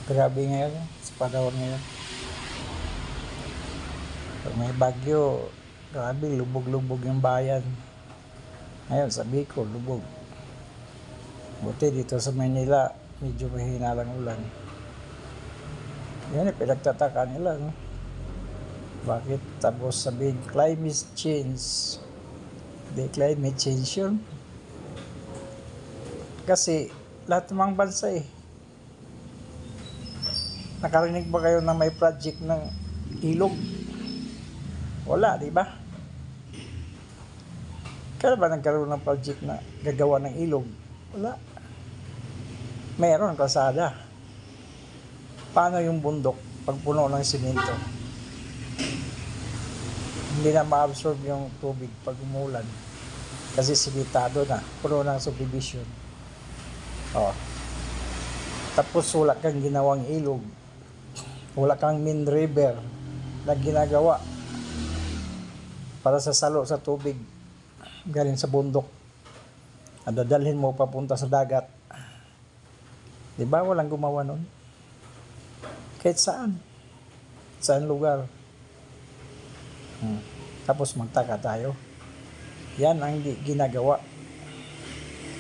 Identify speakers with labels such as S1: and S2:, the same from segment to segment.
S1: Grabe ngayon, sa panahon ngayon. Pag may bagyo, grabe, lubog-lubog yung bayan. Ngayon, sa Bicol, lubog. Buti dito sa Manila, medyo mahina lang ulan. Yan, pinagtataka nila, no? Bakit tapos sabihin climate change? Hindi climate change yun. Kasi lahat ng mga bansa nakarinig ba kayo na may project ng ilog? Wala, di ba? Kaya ba nagkaroon ng project na gagawa ng ilog? Wala. Meron kalsada. Paano yung bundok pag puno ng simento? Hindi na ma-absorb yung tubig pag umulan. Kasi simentado na, puno ng subdivision. Tapos wala kang ginawang ilog. Wala kang main river na ginagawa para sa salo sa tubig galing sa bundok. Dadalhin mo papunta sa dagat. Di ba walang gumawa nun? Kahit saan lugar. Tapos magtaka tayo. Yan ang ginagawa.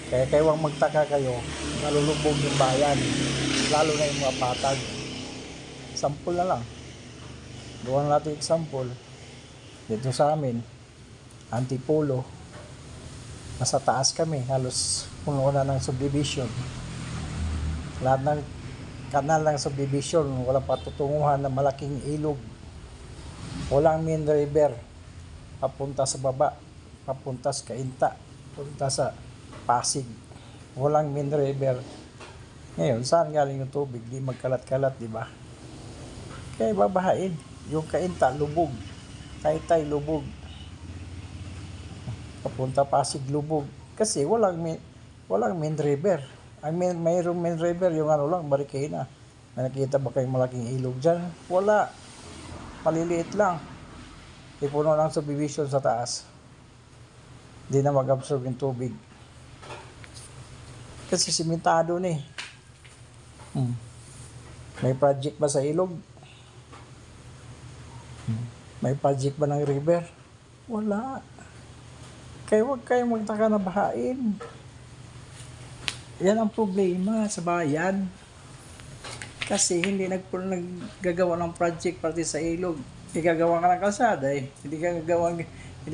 S1: Kaya kaywang magtaka kayo, nalulubog yung bayan, lalo na yung mga patag. Sample na lang. Gawa natin example. Dito sa amin, Antipolo, nasa taas kami, halos puno na ng subdivision. Lahat ng kanal ng subdivision, walang patutunguhan na malaking ilog. Walang main river, papunta sa baba, papunta sa Cainta, papunta sa Pasig. Walang main river. Ngayon, saan galing yung tubig? Di magkalat-kalat, di ba? Kaya babahain. Yung Cainta, lubog. Taytay, lubog. Papunta Pasig, lubog. Kasi walang main river. Mayroong main river, yung Marikina. May nakita ba kayong malaking ilog dyan? Wala. Maliliit lang. Ipuno ng subdivision sa taas. Hindi na mag-absorb yung tubig. Kasi simentado na May project ba sa ilog? May project ba ng river? Wala. Kaya huwag kayong magtaka na bahain. Yan ang problema sa bayan. Kasi hindi naggagawa ng project pati sa ilog. Igagawa ka ng kalsada Hindi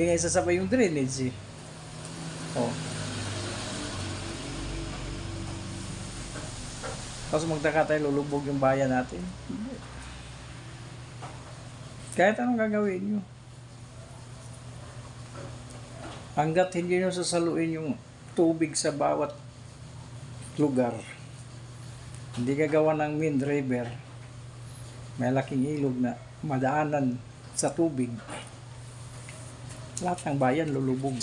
S1: nga isasabay yung drainage Tapos magtaka tayo, lulubog yung bayan natin. Kahit anong gagawin nyo. Hanggat hindi nyo sasaluin yung tubig sa bawat lugar, hindi gagawa ng main river, may laking ilog na madaanan sa tubig, lahat ng bayan lulubog.